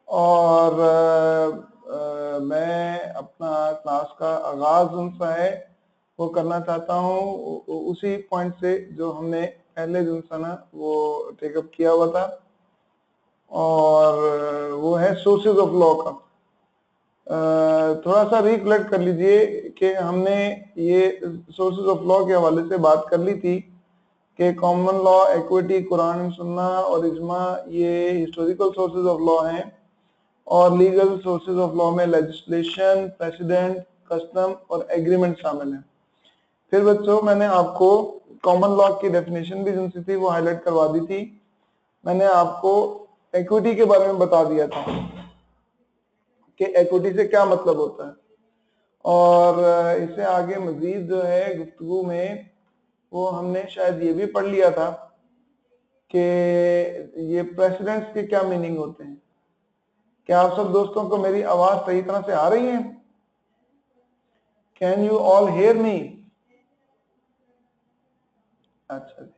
और मैं अपना क्लास का आगाज उनसा है वो करना चाहता हूँ उसी पॉइंट से जो हमने पहले जो सा ना वो टेकअप किया हुआ था, और वो है सोर्सेज ऑफ लॉ का। थोड़ा सा रिकलेक्ट कर लीजिए कि हमने ये सोर्सेज ऑफ लॉ के हवाले से बात कर ली थी कि कॉमन लॉ, इक्विटी, कुरान सुन्ना और इजमा ये हिस्टोरिकल सोर्सेज ऑफ लॉ हैं, और लीगल सोर्सेज ऑफ लॉ में लेजिस्लेशन, प्रेसिडेंट, कस्टम और एग्रीमेंट शामिल है। फिर बच्चों मैंने आपको कॉमन लॉ की डेफिनेशन भी जिनसी थी वो हाईलाइट करवा दी थी। मैंने आपको इक्विटी के बारे में बता दिया था कि इक्विटी से क्या मतलब होता है, और इससे आगे मजीद जो है गुफ्तगू में वो हमने शायद ये भी पढ़ लिया था कि ये प्रेसिडेंट्स के क्या मीनिंग होते हैं। क्या आप सब दोस्तों को मेरी आवाज सही तरह से आ रही है? Can you all hear me? अच्छा जी।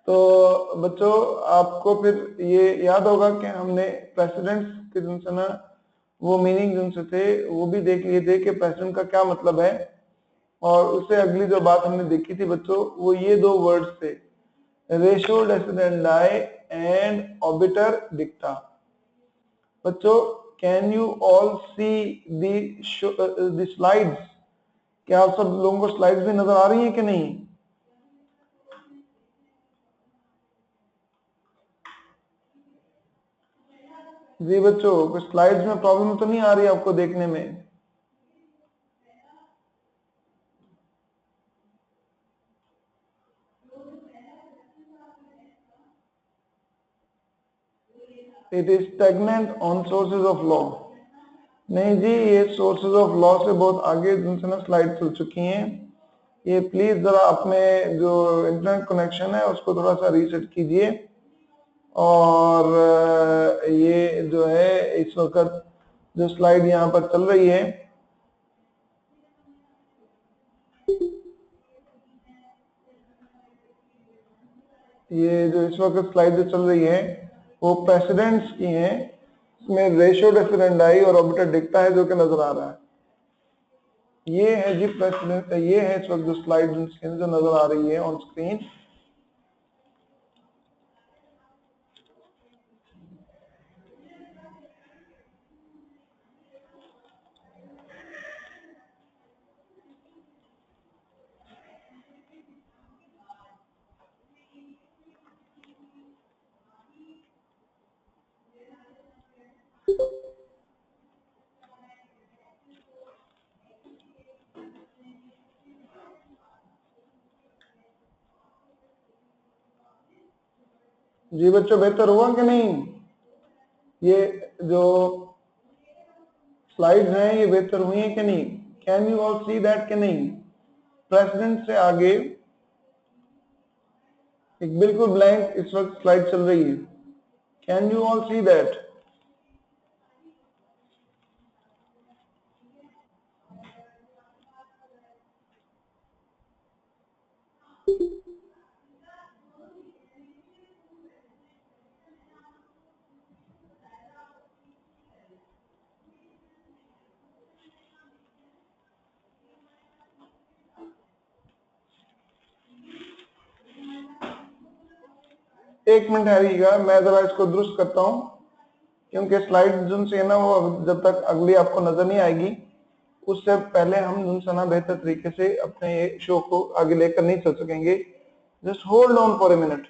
तो बच्चों आपको फिर ये याद होगा कि हमने प्रेसिडेंट्स के जिनसे ना वो मीनिंग जिनसे थे वो भी देख लिए थे कि प्रेसिडेंट का क्या मतलब है, और उससे अगली जो बात हमने देखी थी बच्चों वो ये दो वर्ड्स थे, ratio decidendi and obiter dicta. बच्चों can you all see the slides? क्या आप सब लोगों को स्लाइड्स भी नजर आ रही हैं कि नहीं? जी बच्चों कुछ स्लाइड्स में प्रॉब्लम तो नहीं आ रही आपको देखने में? It is stagnant on sources of law. नहीं जी, ये सोर्सेज ऑफ लॉ से बहुत आगे जिनसे ना स्लाइड चल चुकी हैं। ये प्लीज जरा अपने जो इंटरनेट कनेक्शन है उसको थोड़ा सा रीसेट कीजिए, और ये जो है इस वक्त जो स्लाइड यहाँ पर चल रही है ये जो इस वक्त स्लाइड जो चल रही है वो प्रेसिडेंट्स की है। इसमें रेशो डेसिडेंडाई और ऑबिटर डिक्टा है जो कि नजर आ रहा है। ये है जी प्रेसिडेंट, ये है इस वक्त जो स्लाइड जो नजर आ रही है ऑन स्क्रीन। जी बच्चों बेहतर हुआ कि नहीं? ये जो स्लाइड्स हैं ये बेहतर हुई हैं कि नहीं? Can you all see that कि नहीं? प्रेसिडेंट से आगे एक बिल्कुल ब्लैंक इस वक्त स्लाइड चल रही है। Can you all see that? एक मिनट ठहरिएगा, मैं जरा इसको दुरुस्त करता हूँ, क्योंकि स्लाइड जो से है ना वो जब तक अगली आपको नजर नहीं आएगी उससे पहले हम उनसे ना बेहतर तरीके से अपने शो को आगे लेकर नहीं चल सकेंगे। Just hold on for a minute.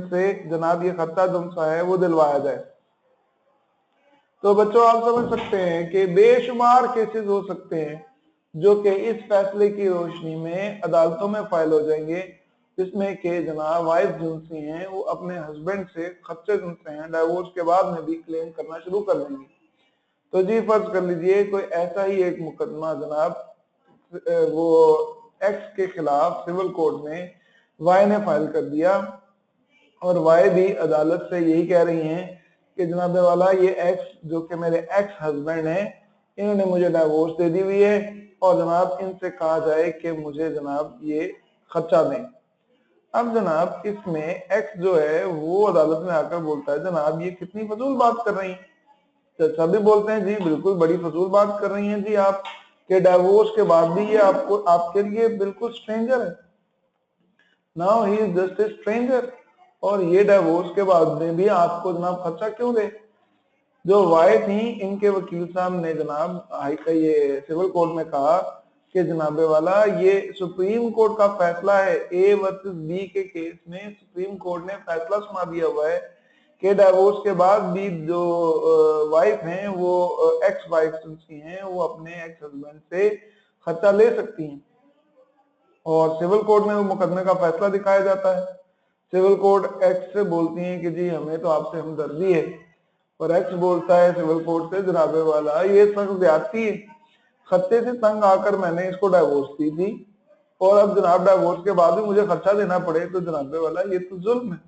से जनाब ये खर्चा जो सा है वो दिलवाया जाए। तो बच्चों आप समझ सकते हैं कि बेशुमार केसेस हो सकते हैं जो कि इस फैसले की रोशनी में अदालतों में फाइल हो जाएंगे, जिसमें कि जनाब वाइफ जिनसी हैं वो अपने हस्बैंड से खर्चे जिनसे हैं डाइवोर्स के बाद में भी क्लेम करना शुरू कर देंगे। तो जी फर्ज कर लीजिए कोई ऐसा ही एक मुकदमा जनाब वो एक्स के खिलाफ सिविल कोर्ट में वाई ने फाइल कर दिया और वाई भी अदालत से यही कह रही हैं कि जनाब वाला ये एक्स जो कि मेरे एक्स हस्बैंड हैं इन्होंने मुझे डाइवोर्स दे दी हुई है और जनाब इनसे कहा जाए कि मुझे जनाब ये खर्चा दें। अब जनाब इसमें एक्स जो है वो अदालत में आकर बोलता है जनाब ये कितनी फजूल बात कर रही हैं। तो सभी बोलते हैं जी बिल्कुल बड़ी फजूल बात कर रही हैं जी आप के डाइवोर्स के बाद भी ये आपको आपके लिए बिल्कुल स्ट्रेंजर है। Now he is just a stranger और ये डाइवोर्स के बाद में भी आपको जनाब खर्चा क्यों दे। जो वाई थी इनके वकील साहब ने जनाब हाई का ये सिविल कोर्ट में कहा कि जनाबे वाला ये सुप्रीम कोर्ट का फैसला है, ए वर्सेस बी के केस में सुप्रीम कोर्ट ने फैसला सुना दिया हुआ है कि डाइवोर्स के बाद भी जो वाइफ हैं वो एक्स वाइफ हैं वो अपने एक्स हस्बैंड से खर्चा ले सकती हैं और सिविल कोर्ट में मुकदमे का फैसला दिखाया जाता है। सिविल कोर्ट एक्स से बोलती है कि जी हमें तो आपसे हमदर्दी है और एक्स बोलता है सिविल कोर्ट से जनाबे वाला ये सख्त ज्यादती है, खर्चे से तंग आकर मैंने इसको डाइवोर्स दी थी और अब जनाब डाइवोर्स के बाद भी मुझे खर्चा देना पड़े तो जनाबे वाला ये तो जुल्म है।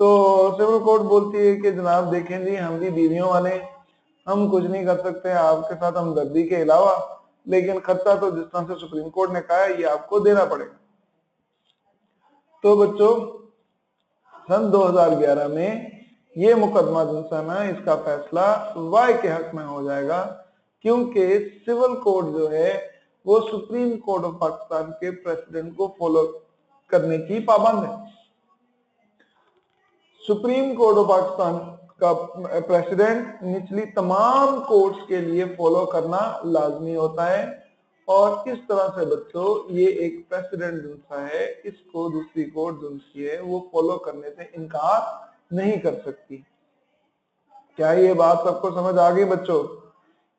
तो सिविल कोर्ट बोलती है कि जनाब देखें जी हम भी बीवियों वाले हम कुछ नहीं कर सकते आपके साथ हमदर्दी के अलावा, लेकिन खर्चा तो जिस तरह से सुप्रीम कोर्ट ने कहा है ये आपको देना पड़ेगा। तो बच्चों सन 2011 में ये मुकदमा जिनसा ना इसका फैसला वाई के हक में हो जाएगा क्योंकि सिविल कोर्ट जो है वो सुप्रीम कोर्ट ऑफ पाकिस्तान के प्रेसिडेंट को फॉलो करने की पाबंद है। सुप्रीम कोर्ट ऑफ पाकिस्तान का प्रेसिडेंट निचली तमाम कोर्ट्स के लिए फॉलो करना लाजमी होता है और इस तरह से बच्चों ये एक प्रेसिडेंट जिनसा है इसको दूसरी कोर्ट जिनसी है वो फॉलो करने से इनकार नहीं कर सकती। क्या ये बात सबको समझ आ गई बच्चों?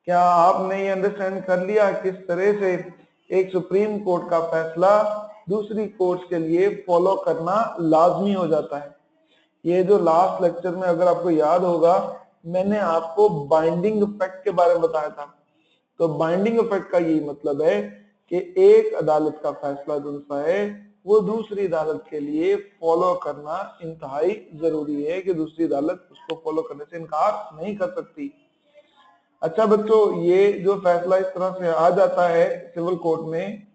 क्या आपने ये अंडरस्टैंड कर लिया किस तरह से एक सुप्रीम कोर्ट का फैसला दूसरी कोर्ट्स के लिए फॉलो करना लाजमी हो जाता है। ये जो लास्ट लेक्चर में अगर आपको याद होगा मैंने आपको बाइंडिंग इफेक्ट के बारे में बताया था। तो बाइंडिंग इफेक्ट का यही मतलब है कि एक अदालत का फैसला जो है वो दूसरी अदालत के लिए फॉलो करना इंतहाई जरूरी है कि दूसरी अदालत उसको फॉलो करने से इनकार नहीं कर सकती। अच्छा बच्चों ये जो फैसला इस तरह से आ जाता है सिविल कोर्ट में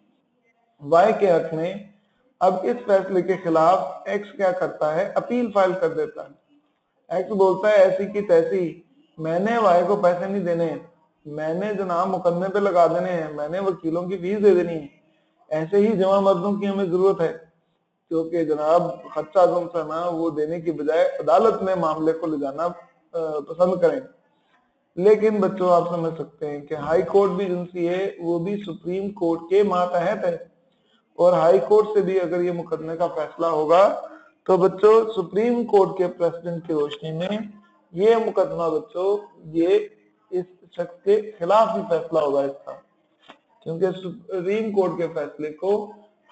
वाई के हक में, अब इस फैसले के खिलाफ एक्स क्या करता है अपील फाइल कर देता है। एक्स बोलता है ऐसी की तैसी मैंने वाई को पैसे नहीं देने, मैंने जनाब मुकदमे पे लगा देने हैं, मैंने वकीलों की फीस दे देनी है, ऐसे ही जमा मर्दों की हमें जरूरत है क्योंकि जनाब खर्चा जो ना वो देने की बजाय अदालत में मामले को ले जाना पसंद करें। लेकिन बच्चों आप समझ सकते हैं कि हाई कोर्ट भी जिनसी है वो भी सुप्रीम कोर्ट के मातहत है और हाई कोर्ट से भी अगर ये मुकदमे का फैसला होगा तो बच्चों सुप्रीम कोर्ट के प्रेसिडेंट की रोशनी में ये मुकदमा बच्चों ये इस शख्स के खिलाफ ही फैसला होगा इसका, क्योंकि सुप्रीम कोर्ट के फैसले को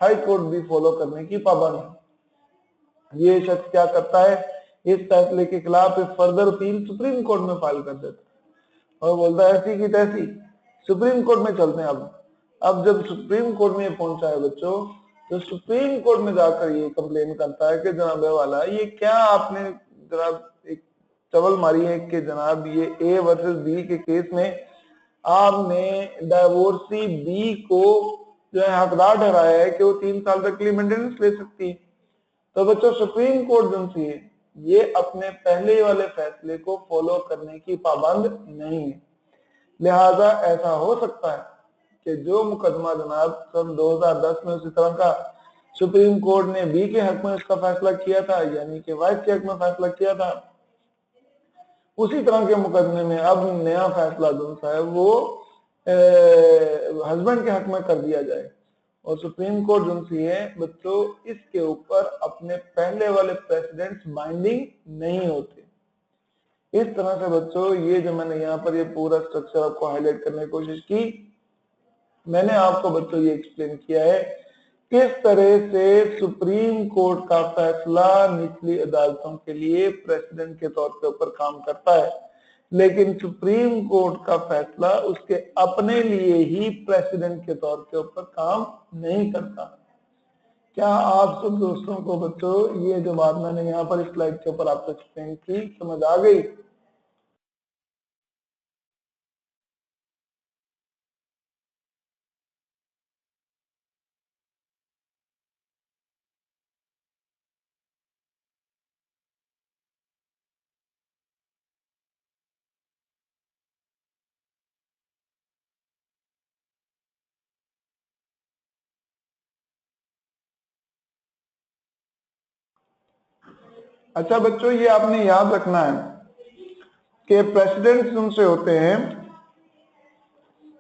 हाई कोर्ट भी फॉलो करने की पाबंद है। ये शख्स क्या करता है इस फैसले के खिलाफ फर्दर अपील सुप्रीम कोर्ट में फाइल कर देता है और बोलता है ऐसी की तैसी सुप्रीम कोर्ट में चलते हैं। अब जब सुप्रीम कोर्ट में पहुंचा है बच्चों तो सुप्रीम कोर्ट में जाकर ये कंप्लेन करता है कि जनाब वाला ये क्या आपने जनाब एक चवल मारी है कि जनाब ये ए वर्सेस बी के केस में आपने डाइवोर्सी बी को जो है हकदार ठहराया है कि वो 3 साल तक के लिए मेंटेनेंस ले सकती है। तो बच्चों सुप्रीम कोर्ट जिनसी है ये अपने पहले वाले फैसले को फॉलो करने की पाबंद नहीं है। लिहाजा ऐसा हो सकता है कि जो मुकदमा जनाब सन 2010 में उसी तरह का सुप्रीम कोर्ट ने बी के हक में उसका फैसला किया था यानी कि वाइफ के हक में फैसला किया था, उसी तरह के मुकदमे में अब नया फैसला जो है वो हस्बैंड के हक में कर दिया जाए और सुप्रीम कोर्ट जो सी है बच्चों इसके ऊपर अपने पहले वाले प्रेसिडेंट्स बाइंडिंग नहीं होते। इस तरह से बच्चों ये जो मैंने यहाँ पर ये पूरा स्ट्रक्चर आपको हाईलाइट करने की कोशिश की, मैंने आपको बच्चों ये एक्सप्लेन किया है किस तरह से सुप्रीम कोर्ट का फैसला निचली अदालतों के लिए प्रेसिडेंट के तौर के ऊपर काम करता है, लेकिन सुप्रीम कोर्ट का फैसला उसके अपने लिए ही प्रेसिडेंट के तौर के ऊपर काम नहीं करता। क्या आप सब दोस्तों को बच्चों ये जो बात मैंने यहाँ पर इस स्लाइड के ऊपर आपको एक्सप्लेन की समझ आ गई? अच्छा बच्चों ये आपने याद रखना है कि प्रेसिडेंट्स उनसे होते हैं,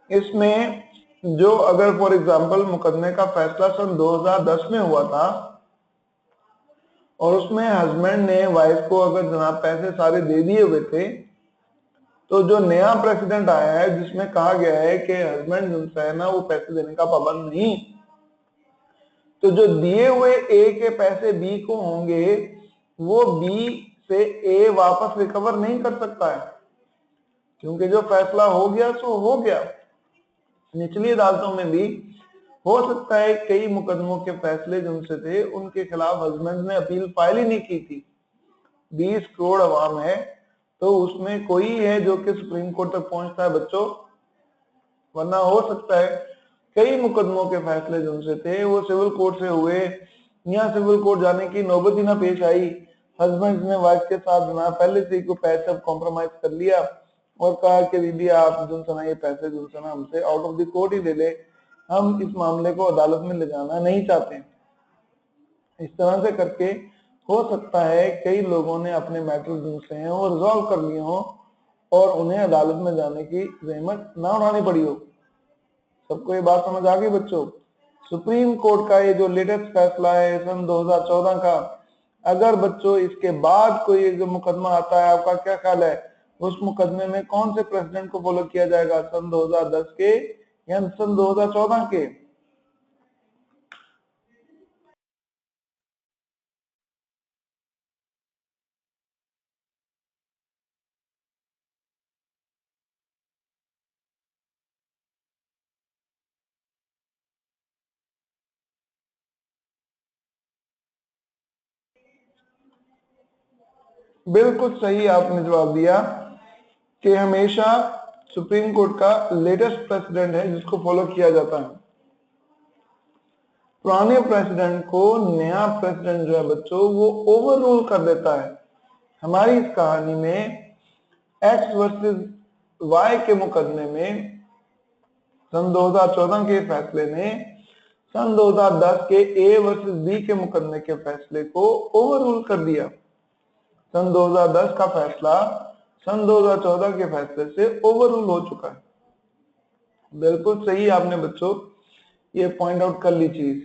इसमें जो अगर फॉर एग्जांपल मुकदमे का फैसला सन 2010 में हुआ था और उसमें हस्बैंड ने वाइफ को अगर जनाब पैसे सारे दे दिए हुए थे, तो जो नया प्रेसिडेंट आया है जिसमें कहा गया है कि हस्बैंड जो है ना वो पैसे देने का पाबंद नहीं, तो जो दिए हुए ए के पैसे बी को होंगे वो बी से ए वापस रिकवर नहीं कर सकता है, क्योंकि जो फैसला हो गया सो हो गया। निचली अदालतों में भी हो सकता है कई मुकदमों के फैसले जिनसे थे उनके खिलाफ हस्बैंड ने अपील फाइल ही नहीं की थी। 20 करोड़ अवाम है तो उसमें कोई है जो कि सुप्रीम कोर्ट तक पहुंचता है बच्चों, वरना हो सकता है कई मुकदमों के फैसले जिनसे थे वो सिविल कोर्ट से हुए, यहाँ सिविल कोर्ट जाने की नौबत ही ना पेश आई, हस्बैंड ने वाइफ के साथ ना पहले से ही पैसे कॉम्प्रोमाइज कर लिया और कहा कि दीदी आप जो सना ये पैसे जो सना हमसे आउट ऑफ द कोर्ट ही ले ले, हम इस मामले को अदालत में ले जाना नहीं चाहते। इस तरह से करके हो सकता है कई लोगों ने अपने मैटर जिनसे हैं वो रिजॉल्व कर लिए हो और उन्हें अदालत में जाने की जहमत ना उठानी पड़ी हो। सबको ये बात समझ आ गई बच्चों? सुप्रीम कोर्ट का ये जो लेटेस्ट फैसला है सन 2014 का, अगर बच्चों इसके बाद कोई जो मुकदमा आता है आपका क्या ख्याल है उस मुकदमे में कौन से प्रेसिडेंट को फॉलो किया जाएगा, सन 2010 के या सन 2014 के? बिल्कुल सही आपने जवाब दिया कि हमेशा सुप्रीम कोर्ट का लेटेस्ट प्रेसिडेंट है जिसको फॉलो किया जाता है। पुराने प्रेसिडेंट को नया प्रेसिडेंट जो है बच्चों वो ओवर रूल कर देता है। हमारी इस कहानी में एक्स वर्सेस वाई के मुकदमे में सन 2014 के फैसले ने सन 2010 के ए वर्सेस बी के मुकदमे के फैसले को ओवर रूल कर दिया। सन 2010 का फैसला सन 2014 के फैसले से ओवर रूल हो चुका है। बिल्कुल सही आपने बच्चों ये पॉइंट आउट कर ली चीज।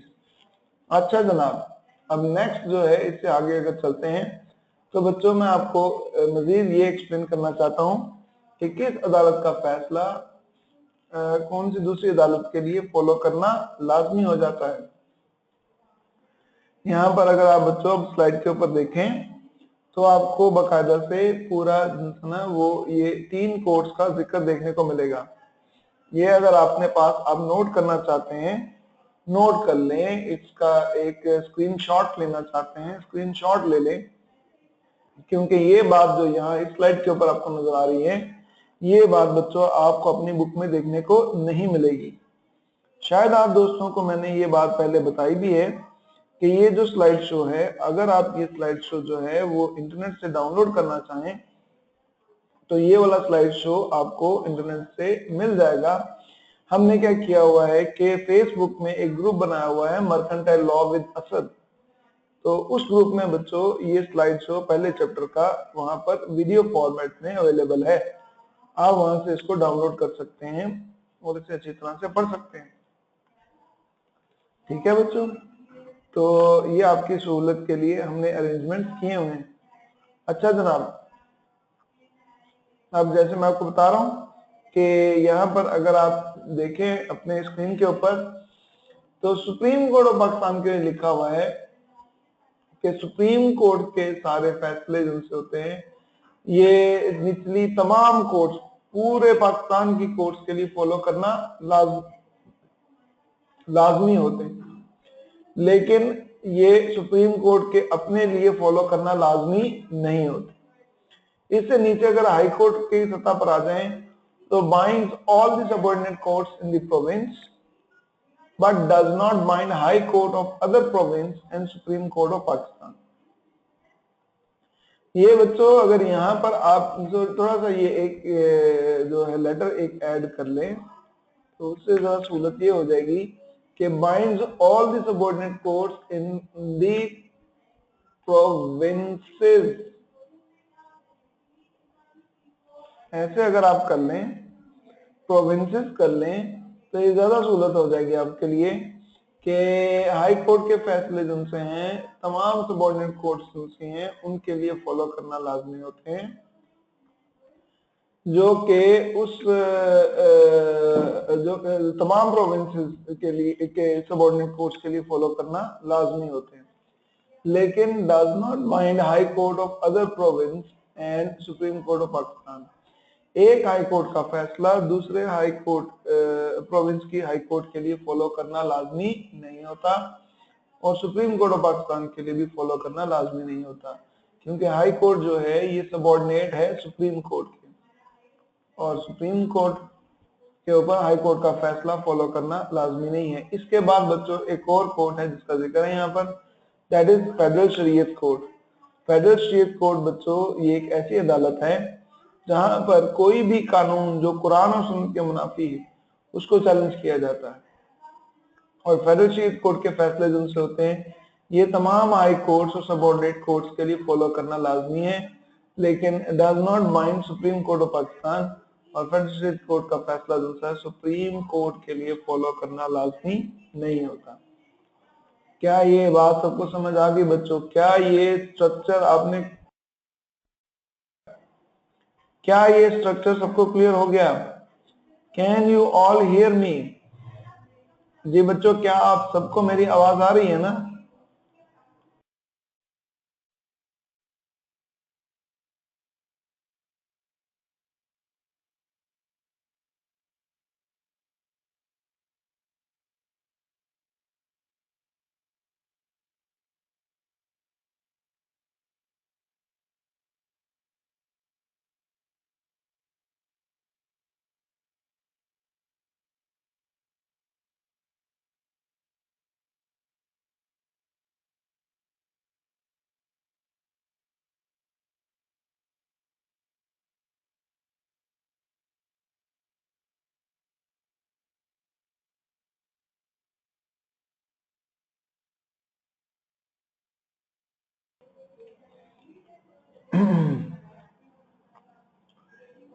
अच्छा जनाब, अब नेक्स्ट जो है इससे आगे अगर चलते हैं तो बच्चों मैं आपको मजीद ये एक्सप्लेन करना चाहता हूं कि किस अदालत का फैसला कौन सी दूसरी अदालत के लिए फॉलो करना लाजमी हो जाता है। यहाँ पर अगर आप बच्चों स्लाइड के ऊपर देखें तो आपको बकायदा से पूरा ना वो ये 3 कोर्ट्स का जिक्र देखने को मिलेगा। ये अगर आपने पास आप नोट करना चाहते हैं नोट कर लें, इसका एक स्क्रीनशॉट लेना चाहते हैं स्क्रीनशॉट ले लें, क्योंकि ये बात जो यहाँ इस स्लाइड के ऊपर आपको नजर आ रही है ये बात बच्चों आपको अपनी बुक में देखने को नहीं मिलेगी। शायद आप दोस्तों को मैंने ये बात पहले बताई भी है कि ये जो स्लाइड शो है, अगर आप ये स्लाइड शो जो है वो इंटरनेट से डाउनलोड करना चाहें तो ये वाला स्लाइड शो आपको इंटरनेट से मिल जाएगा। हमने क्या किया हुआ है कि फेसबुक में एक ग्रुप बनाया हुआ है मर्केंटाइल लॉ विद असद, तो उस ग्रुप में बच्चों ये स्लाइड शो पहले चैप्टर का वहां पर वीडियो फॉर्मेट में अवेलेबल है, आप वहां से इसको डाउनलोड कर सकते हैं और इसे अच्छी तरह से पढ़ सकते हैं। ठीक है बच्चों, तो ये आपकी सहूलत के लिए हमने अरेंजमेंट किए हुए हैं। अच्छा जनाब, अब जैसे मैं आपको बता रहा हूँ कि यहाँ पर अगर आप देखें अपने स्क्रीन के ऊपर, तो सुप्रीम कोर्ट ऑफ पाकिस्तान के लिए लिखा हुआ है कि सुप्रीम कोर्ट के सारे फैसले जिनसे होते हैं ये निचली तमाम कोर्ट्स, पूरे पाकिस्तान की कोर्ट्स के लिए फॉलो करना लाजमी होते हैं, लेकिन ये सुप्रीम कोर्ट के अपने लिए फॉलो करना लाजमी नहीं होते। इससे नीचे अगर हाई कोर्ट की सतह पर आ जाएं तो binds all the subordinate courts in the province but does not bind high court of other province and supreme court of Pakistan. ये बच्चों अगर यहाँ पर आप थोड़ा सा ये एक जो है लेटर एक ऐड कर लें तो उससे ज्यादा सहूलत ये हो जाएगी कि binds all the subordinate courts in the provinces. ऐसे अगर आप कर लें, प्रोविंसेस कर लें, तो ये ज्यादा सहूलत हो जाएगी आपके लिए कि हाई कोर्ट के फैसले जिनसे हैं, तमाम सबऑर्डिनेट कोर्ट्स जिनसे हैं, उनके लिए फॉलो करना लाजमी होते हैं, जो कि उस जो तमाम प्रोविंसेस के लिए के सबऑर्डिनेट कोर्ट्स के लिए फॉलो करना लाजमी होते हैं, लेकिन does not bind high court of other province and supreme court of Pakistan. एक हाई कोर्ट का फैसला दूसरे हाई कोर्ट प्रोविंस की हाई कोर्ट के लिए फॉलो करना लाजमी नहीं होता और सुप्रीम कोर्ट ऑफ पाकिस्तान के लिए भी फॉलो करना लाजमी नहीं होता, क्योंकि हाई कोर्ट जो है ये सबऑर्डिनेट है सुप्रीम कोर्ट के और सुप्रीम कोर्ट के ऊपर हाई कोर्ट का फैसला फॉलो करना लाजमी नहीं है। इसके बाद बच्चों एक और कोर्ट है जिसका जिक्र है यहाँ पर, दैट इज फेडरल शरीयत कोर्ट। फेडरल शरीयत कोर्ट बच्चों ये एक ऐसी अदालत है जहां पर कोई भी कानून जो कुरान और सुन्नत के मुनाफी है उसको चैलेंज किया जाता है और फेडरल शरीयत कोर्ट के फैसले जिनसे होते हैं ये तमाम हाई कोर्ट्स और सबऑर्डिनेट कोर्ट्स के लिए फॉलो करना लाजमी है, लेकिन does not bind supreme court of Pakistan और फेडरल शरीयत कोर्ट का फैसला दूसरा सुप्रीम कोर्ट के लिए फॉलो करना लाजमी नहीं होता। क्या ये बात सबको समझ आ गई बच्चों? क्या ये स्ट्रक्चर सबको क्लियर हो गया? Can you all hear me? जी बच्चों, क्या आप सबको मेरी आवाज आ रही है ना?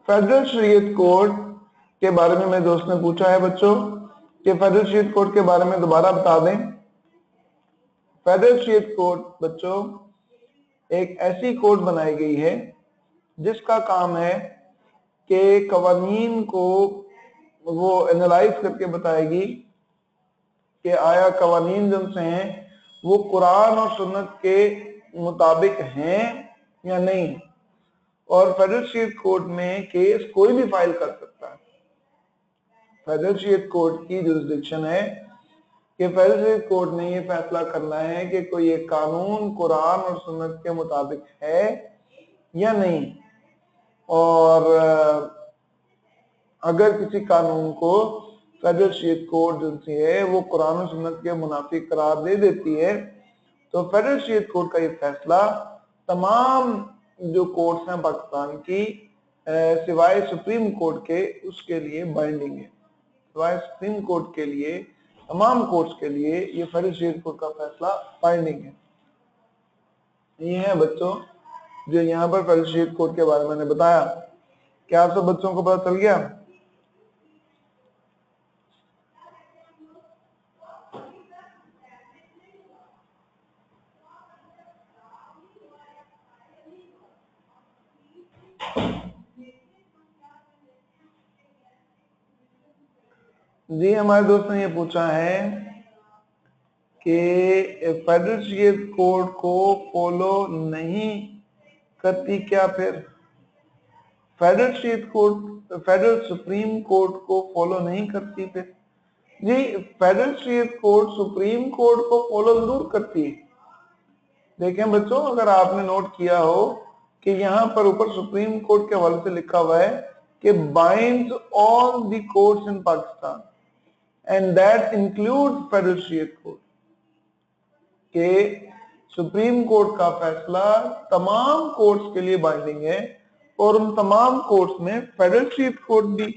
फेडरल शरीयत कोर्ट के बारे में मेरे दोस्त ने पूछा है बच्चों कि फेडरल शरीयत कोर्ट के बारे में दोबारा बता दें। फेडरल शरीयत कोर्ट बच्चों एक ऐसी कोर्ट बनाई गई है जिसका काम है कि कवानीन को वो एनालाइज करके बताएगी कि आया कवानीन जिनसे हैं वो कुरान और सुन्नत के मुताबिक हैं या नहीं, और फेडरल शरीयत कोर्ट में केस कोई भी फाइल कर सकता है। फेडरल शरीयत कोर्ट की जुरिसडिक्शन है कि फेडरल शरीयत कोर्ट ने ये फैसला करना है कि कोई एक कानून कुरान और सुन्नत के मुताबिक है या नहीं, और अगर किसी कानून को फेडरल शरीयत कोर्ट जिनसे है वो कुरान और सुन्नत के मुनाफिक करार दे देती है तो फेडरल शरीयत कोर्ट का ये फैसला तमाम जो कोर्ट्स हैं पाकिस्तान की सिवाय सुप्रीम कोर्ट के उसके लिए बाइंडिंग है। सिवाय सुप्रीम कोर्ट के लिए तमाम कोर्ट्स के लिए ये फेडरल शरीयत कोर्ट का फैसला बाइंडिंग है। ये है बच्चों जो यहाँ पर फेडरल शरीयत कोर्ट के बारे में मैंने बताया। क्या आप सब बच्चों को पता चल गया? जी हमारे दोस्त ने ये पूछा है कि फेडरल स्टेट कोड को फॉलो नहीं करती क्या फिर? फेडरल सुप्रीम कोर्ट को फॉलो नहीं करती फिर? जी federal state court supreme court को फॉलो जरूर करती है। देखें बच्चों, अगर आपने नोट किया हो कि यहाँ पर ऊपर सुप्रीम कोर्ट के हवाले से लिखा हुआ है कि binds all the courts in Pakistan and that include federal state court, के सुप्रीम कोर्ट का फैसला तमाम कोर्ट्स के लिए बाइंडिंग है और उन तमाम कोर्ट्स में फेडरल स्टेट कोर्ट भी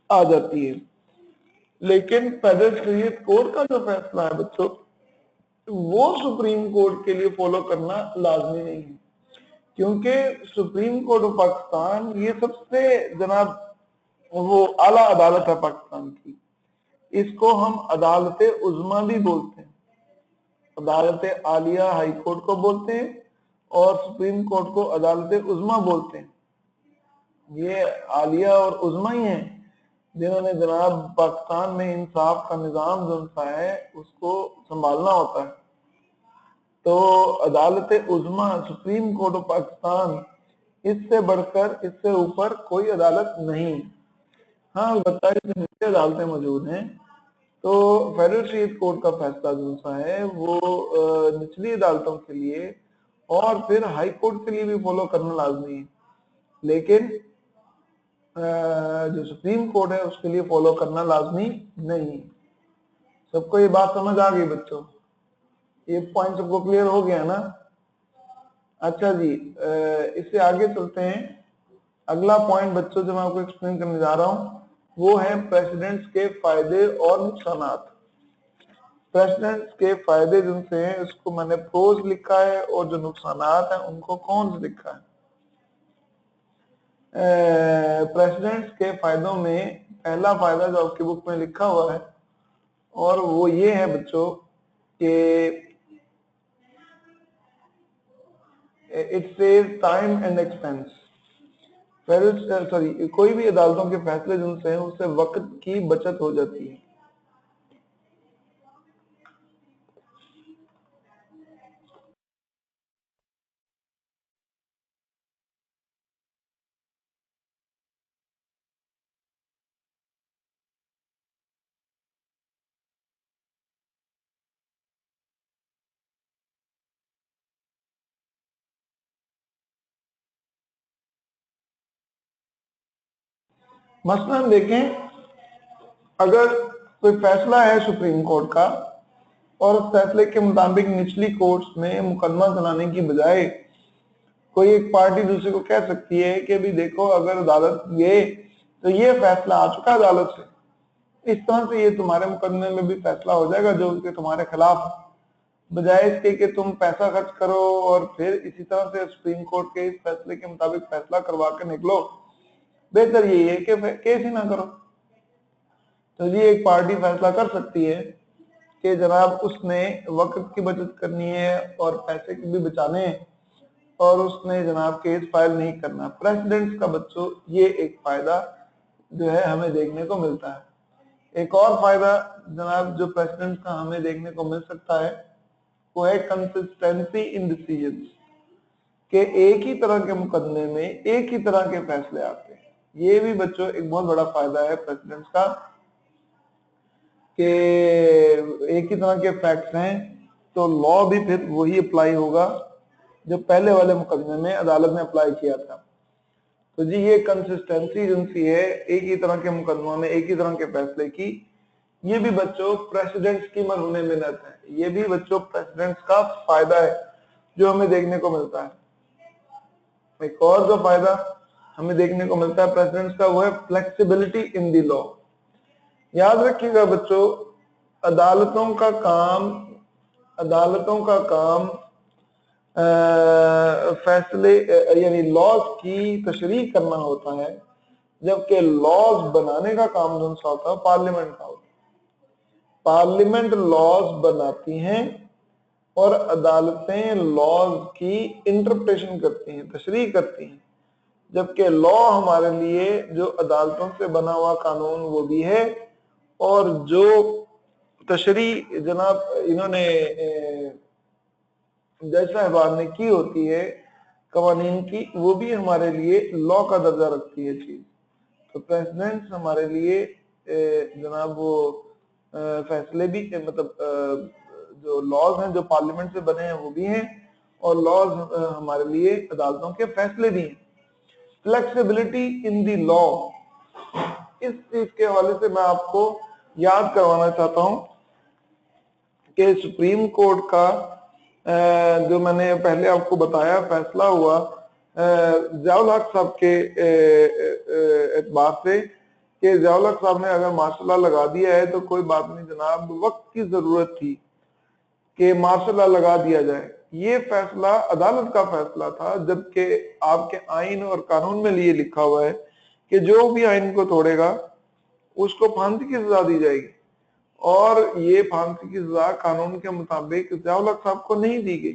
आ जाती है। लेकिन फेडरल स्टेट कोर्ट का जो फैसला है बच्चों, वो सुप्रीम कोर्ट के लिए फॉलो करना लाजमी नहीं है, क्योंकि सुप्रीम कोर्ट ऑफ पाकिस्तान ये सबसे जनाब वो आला अदालत है पाकिस्तान की। इसको हम अदालत उज़्मा भी बोलते हैं, अदालत आलिया हाई कोर्ट को बोलते हैं और सुप्रीम कोर्ट को अदालत उज़्मा बोलते हैं। ये आलिया और उज़्मा ही हैं जिन्होंने जनाब पाकिस्तान में इंसाफ का निजाम जो है उसको संभालना होता है। तो अदालत उज़्मा सुप्रीम कोर्ट ऑफ पाकिस्तान, इससे बढ़कर इससे ऊपर कोई अदालत नहीं। हाँ अलबत्ता इसमें नीचे अदालतें मौजूद हैं। तो फेडरल स्टेट कोर्ट का फैसला जो सा है वो निचली अदालतों के लिए और फिर हाई कोर्ट के लिए भी फॉलो करना लाजमी है, लेकिन जो सुप्रीम कोर्ट है उसके लिए फॉलो करना लाजमी नहीं। सबको ये बात समझ आ गई बच्चों? ये पॉइंट सबको क्लियर हो गया ना? अच्छा जी, इससे आगे चलते हैं। अगला पॉइंट बच्चों जो मैं आपको एक्सप्लेन करने जा रहा हूं वो है प्रेसिडेंट्स के फायदे और नुकसानात। प्रेसिडेंट्स के फायदे जिनसे हैं उसको मैंने प्रोज लिखा है और जो नुकसानात हैं उनको कॉन्स लिखा है। प्रेसिडेंट्स के फायदों में पहला फायदा जो आपकी बुक में लिखा हुआ है और वो ये है बच्चों कि it saves time and expense. कोई भी अदालतों के फैसले जिनसे हैं उससे वक्त की बचत हो जाती है। मसलन देखें, अगर कोई फैसला है सुप्रीम कोर्ट का और उस फैसले के मुताबिक निचली कोर्ट्स में मुकदमा चलाने की बजाय कोई एक पार्टी दूसरे को कह सकती है कि भी देखो अगर अदालत ये तो ये फैसला आ चुका अदालत से, इस तरह से ये तुम्हारे मुकदमे में भी फैसला हो जाएगा जो कि तुम्हारे खिलाफ है, बजाय इसके कि तुम पैसा खर्च करो और फिर इसी तरह से सुप्रीम कोर्ट के इस फैसले के मुताबिक फैसला करवा के निकलो। बेहतर यही है कि केस ही ना करो। तो ये एक पार्टी फैसला कर सकती है कि जनाब उसने वक्त की बचत करनी है और पैसे भी बचाने हैं और उसने जनाब केस फाइल नहीं करना। प्रेसिडेंट्स का बच्चों ये एक फायदा जो है हमें देखने को मिलता है। एक और फायदा जनाब जो प्रेसिडेंट्स का हमें देखने को मिल सकता है वो है कंसिस्टेंसी इन डिसीजंस, के एक ही तरह के मुकदमे में एक ही तरह के फैसले आते हैं। ये भी बच्चों एक बहुत बड़ा फायदा है प्रेसिडेंट्स का कि एक ही तरह के फैक्ट्स हैं तो लॉ भी फिर वही अप्लाई होगा जो पहले वाले मुकदमे में अदालत ने अप्लाई किया था। तो जी ये कंसिस्टेंसी जिनसी है एक ही तरह के मुकदमा में एक ही तरह के फैसले की, ये भी बच्चों प्रेसिडेंट्स की मरहूने मिन्नत है। ये भी बच्चों प्रेसिडेंट्स का फायदा है जो हमें देखने को मिलता है। एक और जो फायदा हमें देखने को मिलता है प्रेसिडेंट्स का वो है फ्लेक्सिबिलिटी इन द लॉ। याद रखिएगा बच्चों, अदालतों का काम फैसले यानी लॉज की तशरीह करना होता है, जबकि लॉज बनाने का काम जो होता है पार्लियामेंट का होता है। पार्लियामेंट लॉज बनाती हैं और अदालतें लॉज की इंटरप्रिटेशन करती हैं, तशरीह करती हैं, जबकि लॉ हमारे लिए जो अदालतों से बना हुआ कानून वो भी है और जो तशरी जनाब इन्होंने जज साहबान ने की होती है कवानीन की, वो भी हमारे लिए लॉ का दर्जा रखती है चीज। तो प्रेसिडेंट हमारे लिए जनाब वो फैसले भी मतलब जो लॉज हैं जो पार्लियामेंट से बने हैं वो भी हैं, और लॉज हमारे लिए अदालतों के फैसले भी हैं। फ्लेक्सिबिलिटी इन दी लॉ, इस चीज के हवाले से मैं आपको याद करवाना चाहता हूं कि सुप्रीम कोर्ट का जो मैंने पहले आपको बताया फैसला हुआ ज़ियाउल हक साहब के एतबार से कि ज़ियाउल हक साहब ने अगर मार्शल लॉ लगा दिया है तो कोई बात नहीं जनाब, वक्त की जरूरत थी कि मार्शल लॉ लगा दिया जाए। ये फैसला अदालत का फैसला था, जबकि आपके आइन और कानून में लिए लिखा हुआ है कि जो भी आइन को तोड़ेगा उसको फांसी की सजा दी जाएगी, और ये फांसी की सजा कानून के मुताबिक ज़ियाउल हक साहब को नहीं दी गई,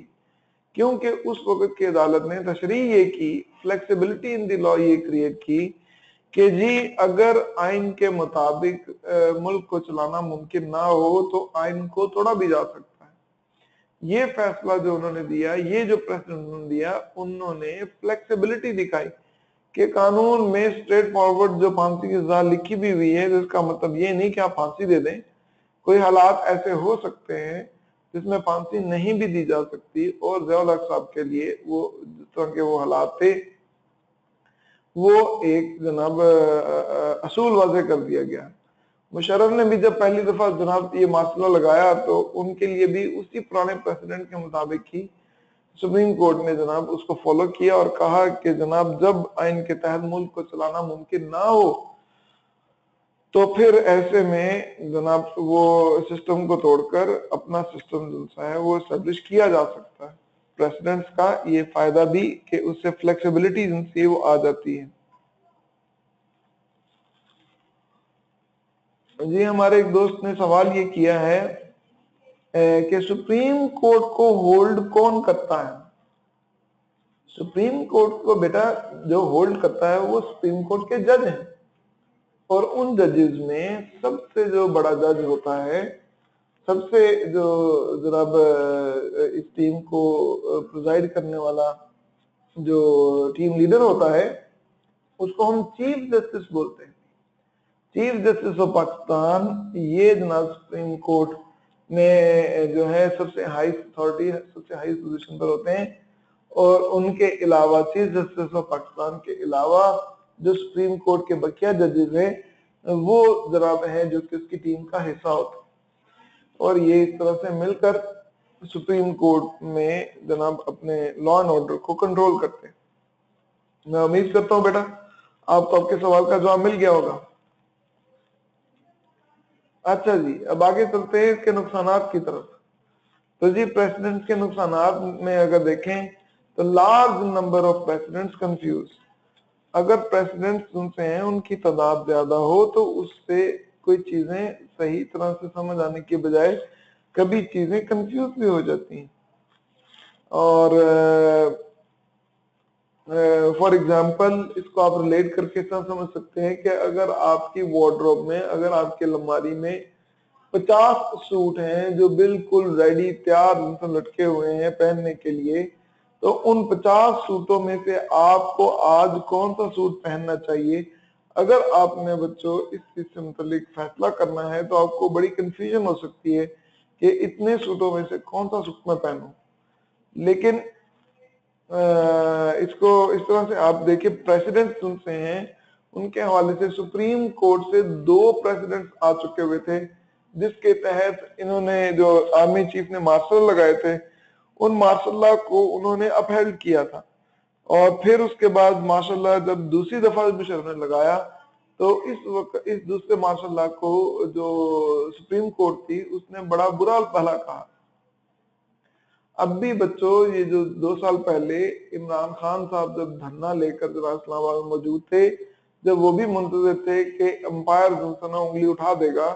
क्योंकि उस वक्त की अदालत ने तशरीह ये की, फ्लेक्सिबिलिटी इन द लॉ ये क्रिएट की कि जी अगर आइन के मुताबिक मुल्क को चलाना मुमकिन ना हो तो आइन को तोड़ा भी जा सकता है। ये फैसला जो उन्होंने दिया, ये जो प्रेसिडेंट ने दिया, उन्होंने फ्लेक्सिबिलिटी दिखाई कि कानून में स्ट्रेट फॉरवर्ड जो फांसी की सजा लिखी भी हुई है, जिसका मतलब ये नहीं कि आप फांसी दे दें, कोई हालात ऐसे हो सकते हैं जिसमें फांसी नहीं भी दी जा सकती, और ज़ियाउल हक साहब के लिए वो जिस तरह के वो हालात थे वो एक जनाब असूल वाज़े कर दिया गया। मुशर्रफ ने भी जब पहली दफा जनाब ये मार्शल लगाया तो उनके लिए भी उसी पुराने प्रेसिडेंट के मुताबिक ही सुप्रीम कोर्ट ने जनाब उसको फॉलो किया और कहा कि जनाब जब आइन के तहत मुल्क को चलाना मुमकिन ना हो तो फिर ऐसे में जनाब वो सिस्टम को तोड़कर अपना सिस्टम जो है वो एस्टेब्लिश किया जा सकता है। प्रेसिडेंट्स का ये फायदा भी कि उससे फ्लेक्सिबिलिटी जिनसे वो आ जाती है। जी हमारे एक दोस्त ने सवाल ये किया है कि सुप्रीम कोर्ट को होल्ड कौन करता है। सुप्रीम कोर्ट को बेटा जो होल्ड करता है वो सुप्रीम कोर्ट के जज हैं, और उन जजेस में सबसे जो बड़ा जज होता है, सबसे जो जनाब इस टीम को प्रोजाइड करने वाला जो टीम लीडर होता है, उसको हम चीफ जस्टिस बोलते हैं। चीफ जस्टिस ऑफ पाकिस्तान ये जनाब सुप्रीम कोर्ट में जो है सबसे हाई अथॉरिटी, सबसे हाई पोजीशन पर होते हैं, और उनके अलावा चीफ जस्टिस ऑफ पाकिस्तान के अलावा जो सुप्रीम कोर्ट के बकिया जजेस हैं वो जनाब हैं जो कि उसकी टीम का हिस्सा होते हैं, और ये इस तरह से मिलकर सुप्रीम कोर्ट में जनाब अपने लॉ एंड ऑर्डर को कंट्रोल करते हैं। मैं उम्मीद करता हूं बेटा आपको आपके सवाल का जवाब मिल गया होगा। अच्छा जी, अब आगे चलते हैं इसके नुकसानात की तरफ। तो जी प्रेसिडेंट के नुकसानात में अगर देखें तो large number of precedents confuse. अगर प्रेसिडेंट्स उनसे हैं उनकी तादाद ज्यादा हो तो उससे कोई चीजें सही तरह से समझ आने के बजाय कभी चीजें कंफ्यूज भी हो जाती हैं। और फॉर एग्जाम्पल इसको आप रिलेट करके सब समझ सकते हैं कि अगर आपकी वार्डरोब में, अगर आपके अलमारी में 50 सूट हैं जो बिल्कुल रेडी तैयार लटके हुए हैं पहनने के लिए, तो उन 50 सूटों में से आपको आज कौन सा सूट पहनना चाहिए, अगर आपने बच्चों इस चीज से मुतालिक फैसला करना है तो आपको बड़ी कंफ्यूजन हो सकती है कि इतने सूटों में से कौन सा सूट मैं पहनूं। लेकिन इसको इस तरह से आप देखिए, प्रेसिडेंट सुनते हैं उनके हवाले से सुप्रीम कोर्ट से 2 प्रेसिडेंट आ चुके हुए थे जिसके तहत इन्होंने जो आर्मी चीफ ने मार्शल लगाए थे उन मार्शल लॉ को उन्होंने अपहेल्ड किया था, और फिर उसके बाद मार्शल लॉ जब दूसरी दफा मुशर्रफ ने लगाया तो इस वक्त इस दूसरे मार्शल लॉ को जो सुप्रीम कोर्ट थी उसने बड़ा बुरा भला कहा। अब भी बच्चों ये जो 2 साल पहले इमरान खान साहब जब धरना लेकर जरा इस्लामाबाद में मौजूद थे, जब वो भी मुंतजर थे कि अंपायर जुल्सना उंगली उठा देगा,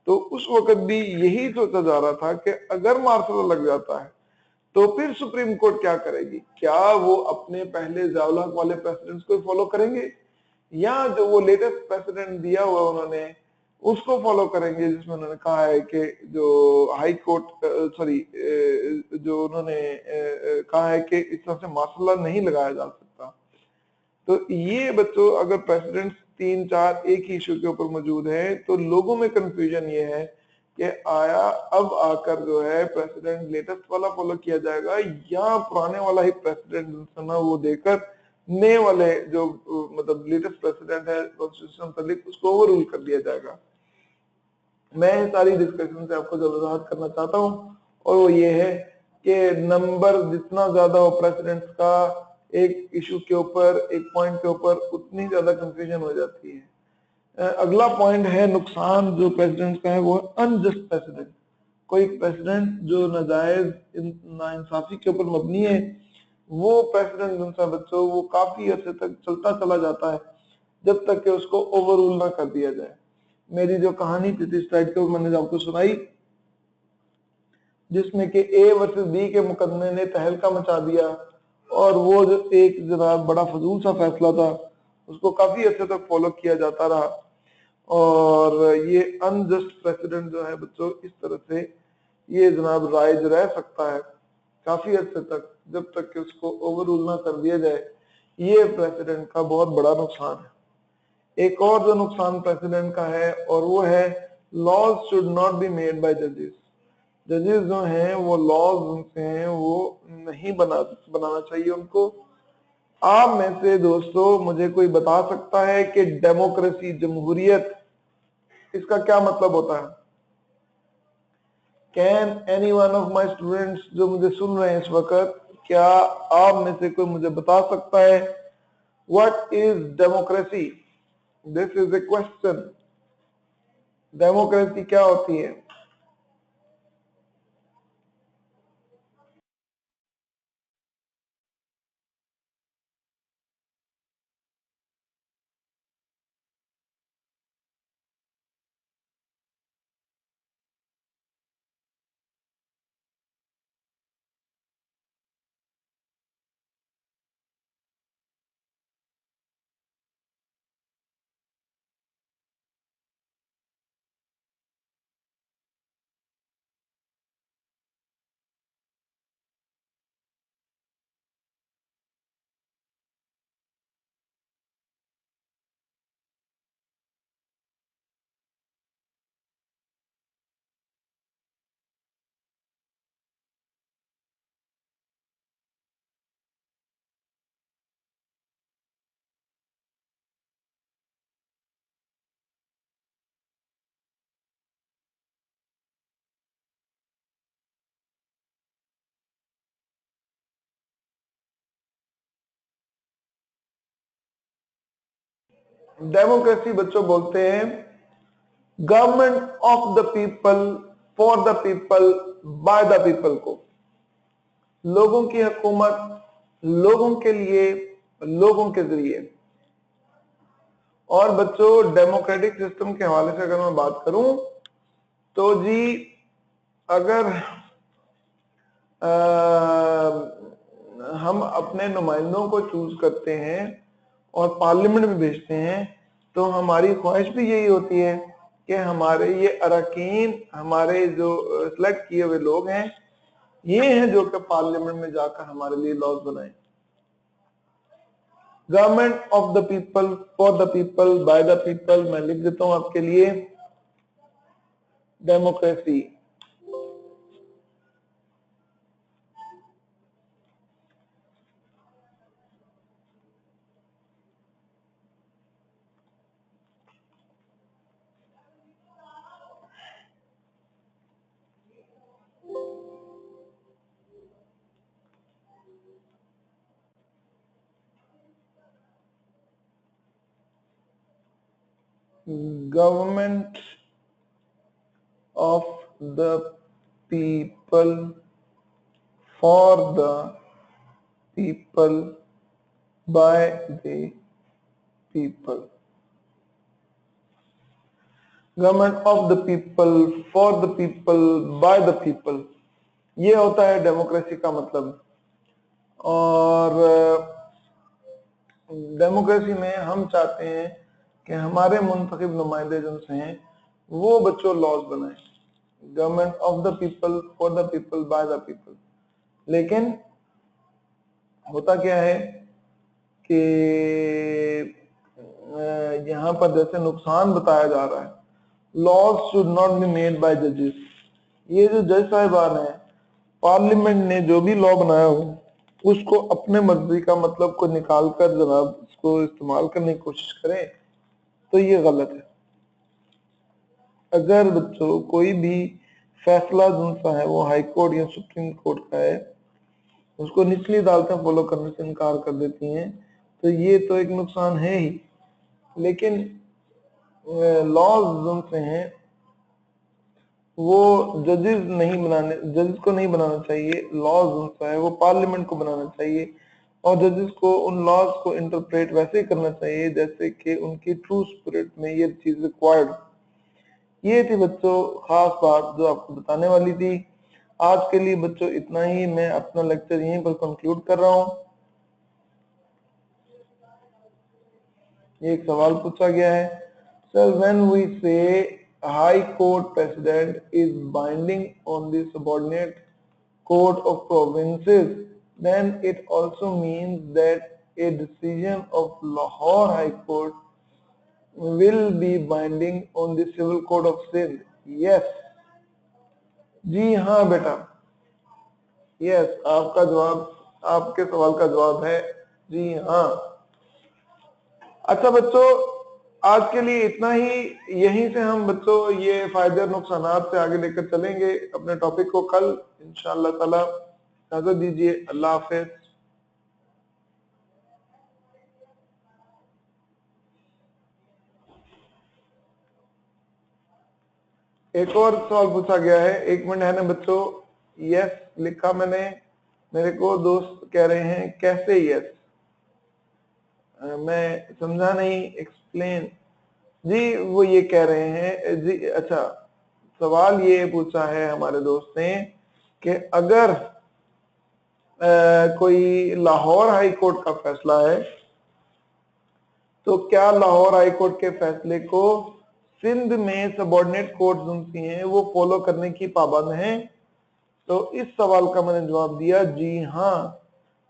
तो उस वक्त भी यही सोचा जा रहा था कि अगर मार्शल लग जाता है तो फिर सुप्रीम कोर्ट क्या करेगी, क्या वो अपने पहले ज़ियाउल हक वाले प्रेसिडेंट्स को फॉलो करेंगे, या जो वो लेटेस्ट प्रेसिडेंट दिया हुआ उन्होंने उसको फॉलो करेंगे, जिसमें उन्होंने कहा है कि जो हाई कोर्ट जो उन्होंने कहा है कि इस तरह से मार्शल लॉ नहीं लगाया जा सकता। तो ये बच्चों अगर प्रेसिडेंट 3-4 एक ही इशू के ऊपर मौजूद है तो लोगों में कंफ्यूजन ये है कि आया अब आकर जो है प्रेसिडेंट लेटेस्ट वाला फॉलो किया जाएगा या पुराने वाला ही प्रेसिडेंट वो देकर नए वाले जो मतलब लेटेस्ट प्रेसिडेंट है कॉन्स्टिट्यूशन मुतालिक उसको ओवर रूल कर दिया जाएगा। मैं सारी डिस्कशन से आपको जो वजाहत करना चाहता हूँ और वो ये है कि नंबर जितना ज्यादा हो प्रेसिडेंट्स का एक इशू के ऊपर, एक पॉइंट के ऊपर, उतनी ज्यादा कंफ्यूजन हो जाती है। अगला पॉइंट है नुकसान जो प्रेसिडेंट का है वो अनजस्ट प्रेसिडेंट। कोई प्रेसिडेंट जो नाजायज नाइंसाफी के ऊपर मबनी है वो प्रेसिडेंट उनसा बच्चों वो काफी अर्से तक चलता चला जाता है जब तक कि उसको ओवर रूल ना कर दिया जाए। मेरी जो कहानी थी स्लाइड के ऊपर मैंने आपको सुनाई जिसमें कि ए वर्सेस बी के मुकदमे ने तहलका मचा दिया और वो जो एक जनाब बड़ा फजूल सा फैसला था उसको काफी अर्से तक फॉलो किया जाता रहा और ये अनजस्ट प्रेसिडेंट जो है बच्चों इस तरह से ये जनाब राइज रह सकता है काफी अर्से तक जब तक कि उसको ओवर रूल ना कर दिया जाए। ये प्रेसिडेंट का बहुत बड़ा नुकसान है। एक और जो नुकसान प्रेसिडेंट का है और वो है laws should not be made by जजेस। जजेस जो हैं वो लॉज उनसे हैं वो नहीं बनाना चाहिए उनको। आप में से दोस्तों मुझे कोई बता सकता है कि डेमोक्रेसी जमहूरियत इसका क्या मतलब होता है? Can any one of my students जो मुझे सुन रहे हैं इस वक्त, क्या आप में से कोई मुझे बता सकता है what is democracy? This is a question. Democracy क्या होती है? डेमोक्रेसी बच्चों बोलते हैं government of the people for the people by the people को। लोगों की हुकूमत लोगों के लिए लोगों के जरिए। और बच्चों डेमोक्रेटिक सिस्टम के हवाले से अगर मैं बात करूं तो जी अगर हम अपने नुमाइंदों को चूज करते हैं और पार्लियामेंट में भेजते हैं तो हमारी ख्वाहिश भी यही होती है कि हमारे ये अरकान हमारे जो सिलेक्ट किए हुए लोग हैं ये हैं जो कि पार्लियामेंट में जाकर हमारे लिए लॉज बनाए। Government of the people for the people by the people मैं लिख देता हूं आपके लिए democracy. Government of the people for the people by the people. Government of the people for the people by the people ये होता है democracy का मतलब। और डेमोक्रेसी में हम चाहते हैं कि हमारे मुंतखब नुमाइंदे जिनसे हैं वो बच्चों लॉज बनाए, government of the people, for the people, by the people. लेकिन होता क्या है कि यहाँ पर जैसे नुकसान बताया जा रहा है, laws should not be made by जजेस। ये जो जज साहिबान है, पार्लियामेंट ने जो भी लॉ बनाया हो उसको अपने मर्जी का मतलब को निकाल कर जनाब उसको इस्तेमाल करने की कोशिश करें, तो ये गलत है। अगर बच्चों कोई भी फैसला जो सा है वो हाई कोर्ट या सुप्रीम कोर्ट का है, उसको निचली अदालतें फॉलो करने से इनकार कर देती हैं, तो ये तो एक नुकसान है ही। लेकिन लॉज जो से हैं वो जजेस नहीं बनाने, जजेस को नहीं बनाना चाहिए। लॉज जो है वो पार्लियामेंट को बनाना चाहिए, और जजेस को उन लॉज को इंटरप्रेट वैसे करना चाहिए जैसे कि उनकी ट्रू स्पिरिट में ये चीज रिक्वायर्ड। ये थी बच्चों खास बात जो आपको बताने वाली थी। आज के लिए बच्चों इतना ही, मैं अपना लेक्चर यहीं पर कंक्लूड कर रहा हूँ। ये एक सवाल पूछा गया है, सर व्हेन वी से high court president is binding on the subordinate court of provinces, then it also means that a decision of Lahore High Court will be binding on the civil court of Sindh. Yes, जी हाँ बेटा, yes आपका जवाब, आपके सवाल का जवाब है जी हाँ। अच्छा बच्चों, आज के लिए इतना ही। यहीं से हम बच्चों ये फायदे और नुकसान से आगे लेकर चलेंगे अपने टॉपिक को कल इंशाअल्लाह ताला। इजाजत दीजिए, अल्लाह हाफिज। एक और सवाल पूछा गया है, 1 मिनट है ना बच्चों। यस लिखा मैंने, मेरे को दोस्त कह रहे हैं कैसे यस, मैं समझा नहीं, एक्सप्लेन। जी वो ये कह रहे हैं जी, अच्छा सवाल ये पूछा है हमारे दोस्त ने कि अगर कोई लाहौर हाई कोर्ट का फैसला है, तो क्या लाहौर हाई कोर्ट के फैसले को सिंध में सबऑर्डिनेट कोर्ट जो हैं वो फॉलो करने की पाबंद हैं? तो इस सवाल का मैंने जवाब दिया जी हाँ।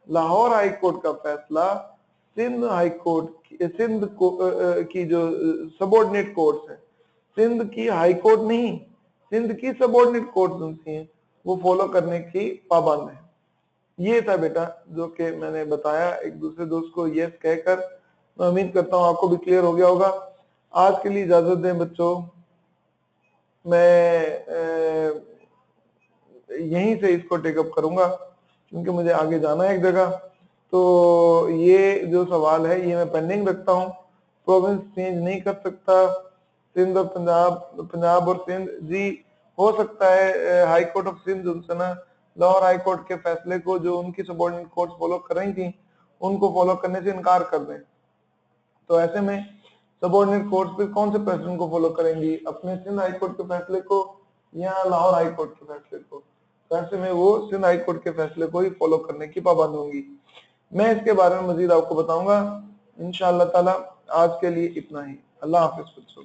लाहौर हाई कोर्ट का फैसला सिंध हाई कोर्ट की जो सबऑर्डिनेट कोर्ट्स है, सिंध की हाई कोर्ट नहीं, सिंध की सबऑर्डिनेट कोर्ट जो हैं वो फॉलो करने की पाबंद है। ये था बेटा जो कि मैंने बताया एक दूसरे दोस्त को यस कहकर। मैं उम्मीद करता हूँ आपको भी क्लियर हो गया होगा। आज के लिए इजाजत दें बच्चों, मैं यहीं से इसको टेकअप करूंगा क्योंकि मुझे आगे जाना है एक जगह। तो ये जो सवाल है ये मैं पेंडिंग रखता हूँ। प्रोविंस चेंज नहीं कर सकता, सिंध और पंजाब, पंजाब और सिंध जी हो सकता है। हाई कोर्ट ऑफ सिंध उनसे ना लाहौर हाई कोर्ट के फैसले को जो उनकी सबऑर्डिनेट कोर्ट फॉलो कर रही थी उनको फॉलो करने से इनकार कर दें, तो ऐसे में सबऑर्डिनेट कोर्ट फिर कौन से प्रेसिडेंट को फॉलो करेंगी, अपने सिंध हाई कोर्ट के फैसले को या लाहौर हाई कोर्ट के फैसले को? तो ऐसे में वो सिंध हाई कोर्ट के फैसले को ही फॉलो करने की पाबंद होंगी। मैं इसके बारे में मजीद आपको बताऊंगा इंशाअल्लाह ताला। आज के लिए इतना ही, अल्लाह हाफिज बच्चों।